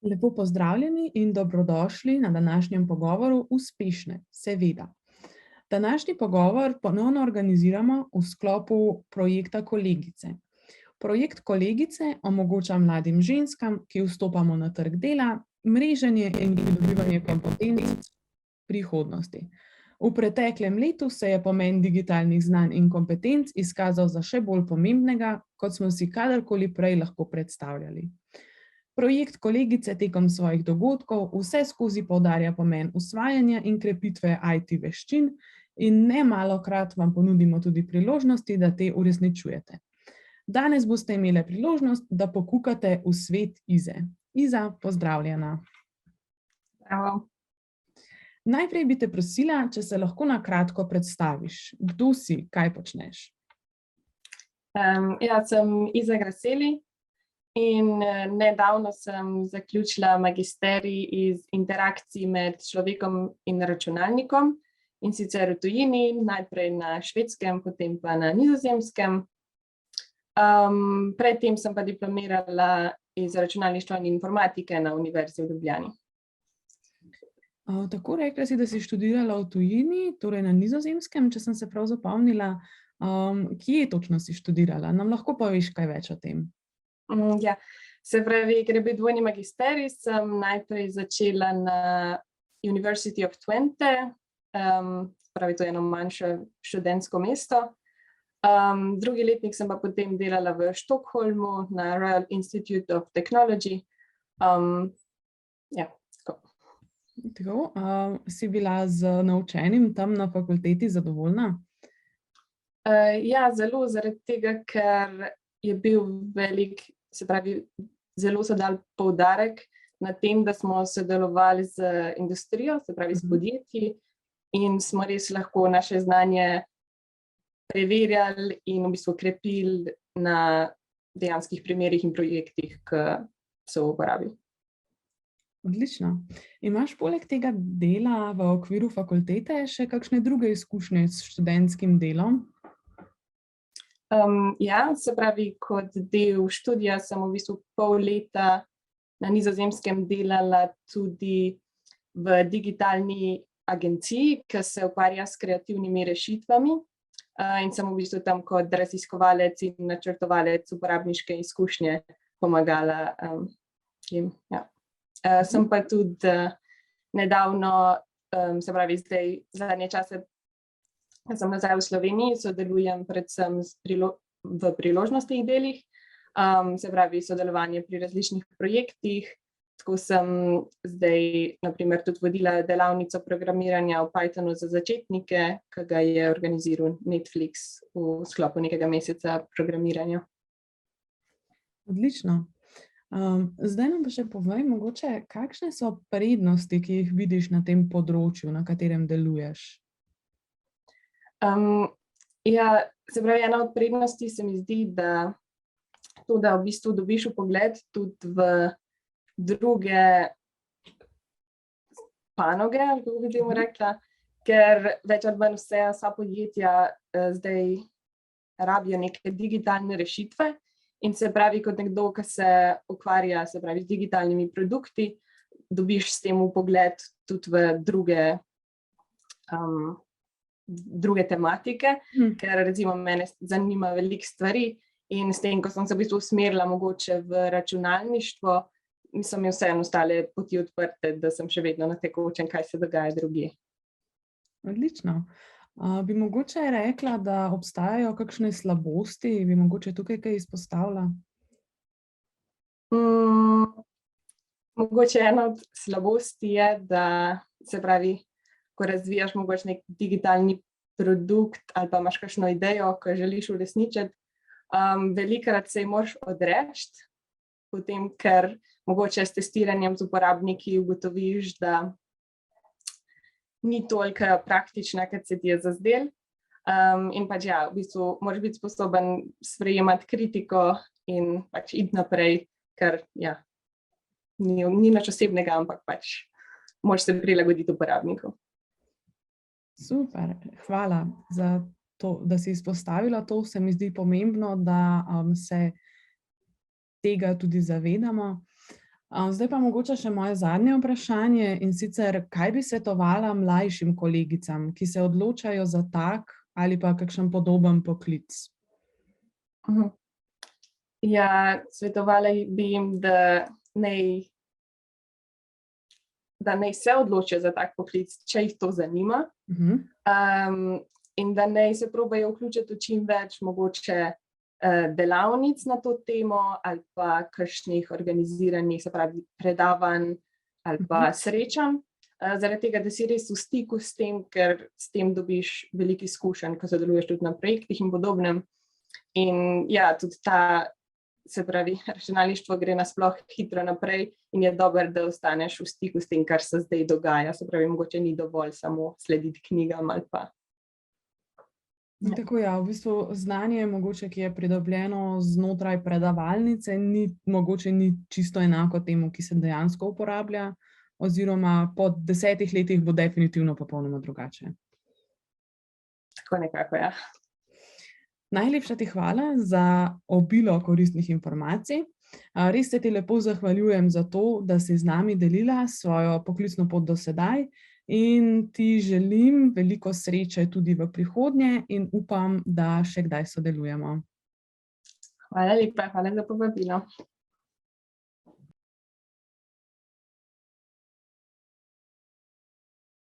Lepo pozdravljeni in dobrodošli na današnjem pogovoru Uspešne, seveda. Današnji pogovor ponovno organiziramo v sklopu projekta Kolegice. Projekt Kolegice omogoča mladim ženskam, ki vstopamo na trg dela, mreženje in pridobivanje kompetenc prihodnosti. V preteklem letu se je pomen digitalnih znanj in kompetenc izkazal za še bolj pomembnega, kot smo si kadarkoli prej lahko predstavljali. Projekt Kolegice tekom svojih dogodkov vse skozi poudarja pomen usvajanja in krepitve IT veščin in nemalokrat vam ponudimo tudi priložnosti, da te uresničujete. Danes boste imeli priložnost, da pokukate v svet Ize. Iza, pozdravljena. Bravo. Najprej bi te prosila, če se lahko na kratko predstaviš. Kdo si, kaj počneš? Sem Iza Graseli in nedavno sem zaključila magisterij iz interakcij med človekom in računalnikom, in sicer v tujini, najprej na Švedskem, potem pa na Nizozemskem. Predtem sem pa diplomirala iz računalništva in informatike na Univerzi v Ljubljani. Tako rekla si, da si študirala v tujini, torej na Nizozemskem, če sem se prav zapomnila. Kje točno si študirala? Nam lahko poveš kaj več o tem? Se pravi, ker je bil dvojni magisterij, sem najprej začela na University of Twente, pravi, to je eno manjše študentsko mesto. Drugi letnik sem pa potem delala v Stockholmu na Royal Institute of Technology. Tako, si bila z naučenim tam na fakulteti zadovoljna? Zelo, zaradi tega, ker je bil velik, se pravi, zelo so dali poudarek na tem, da smo sodelovali z industrijo, se pravi s podjetji, in smo res lahko naše znanje preverjali in v bistvu krepili na dejanskih primerih in projektih, ki so v uporabi. Odlično. Imaš poleg tega dela v okviru fakultete še kakšne druge izkušnje s študentskim delom? Se pravi, kot del študija sem v bistvu pol leta na Nizozemskem delala tudi v digitalni agenciji, ki se ukvarja s kreativnimi rešitvami, in sem v bistvu tam kot raziskovalec in načrtovalec uporabniške izkušnje pomagala jim. Sem pa tudi nedavno, se pravi zdaj zadnje čase sem nazaj v Sloveniji, sodelujem predvsem v priložnostnih delih, se pravi sodelovanje pri različnih projektih. Tako sem zdaj na primer tudi vodila delavnico programiranja v Pythonu za začetnike, ki ga je organiziral Netflix v sklopu nekega meseca programiranja. Odlično. Zdaj nam pa še povej mogoče, kakšne so prednosti, ki jih vidiš na tem področju, na katerem deluješ? Se pravi, ena od prednosti se mi zdi, da to, da v bistvu dobiš vpogled tudi v druge panoge, ali kako bi temu rekla, ker več ali manj vsa podjetja zdaj rabijo neke digitalne rešitve. In se pravi, kot nekdo, ki se ukvarja, se pravi, z digitalnimi produkti, dobiš s tem vpogled tudi v druge tematike, ker recimo mene zanima veliko stvari in s tem, ko sem se v bistvu usmerila mogoče v računalništvo, so mi vseeno ostale poti odprte, da sem še vedno na tekočem, kaj se dogaja drugje. Odlično. Bi mogoče rekla, da obstajajo kakšne slabosti, bi mogoče tukaj kaj izpostavila? Mogoče ena od slabosti je, da se pravi, ko razvijaš mogoče nek digitalni produkt ali pa imaš kakšno idejo, ko želiš uresničiti, velikokrat se ji moraš odreči, potem ker mogoče s testiranjem z uporabniki ugotoviš, da ni toliko praktična, kot se ti je zazdelo. In pač v bistvu moraš biti sposoben sprejemati kritiko in pač iti naprej, ker ni nič osebnega, ampak pač moraš se prilagoditi uporabniku. Super, hvala za to, da si izpostavila to. Se mi zdi pomembno, da se tega tudi zavedamo. Zdaj pa mogoče še moje zadnje vprašanje, in sicer, kaj bi svetovala mlajšim kolegicam, ki se odločajo za tak ali pa kakšen podoben poklic? Mhm. Ja, svetovala bi jim, da naj se odločijo za tak poklic, če jih to zanima. In da naj se probajo vključiti v čim več mogoče delavnic na to temo ali pa kakšnih organiziranih, se pravi, predavanj ali pa srečanj. Zaradi tega, da si res v stiku s tem, ker s tem dobiš veliko izkušenj, ko sodeluješ tudi na projektih in podobnem. In ja, tudi se pravi, računalništvo gre nasploh hitro naprej in je dobro, da ostaneš v stiku s tem, kar se zdaj dogaja. Se pravi, mogoče ni dovolj samo slediti knjigam ali pa. Tako v bistvu znanje, mogoče, ki je pridobljeno znotraj predavalnice, mogoče ni čisto enako temu, ki se dejansko uporablja, oziroma po 10 letih bo definitivno popolnoma drugače. Tako nekako, ja. Najlepša ti hvala za obilo koristnih informacij. Res se ti lepo zahvaljujem za to, da si z nami delila svojo poklicno pot do sedaj, in ti želim veliko sreče tudi v prihodnje in upam, da še kdaj sodelujemo. Hvala lepa, hvala za povabilo.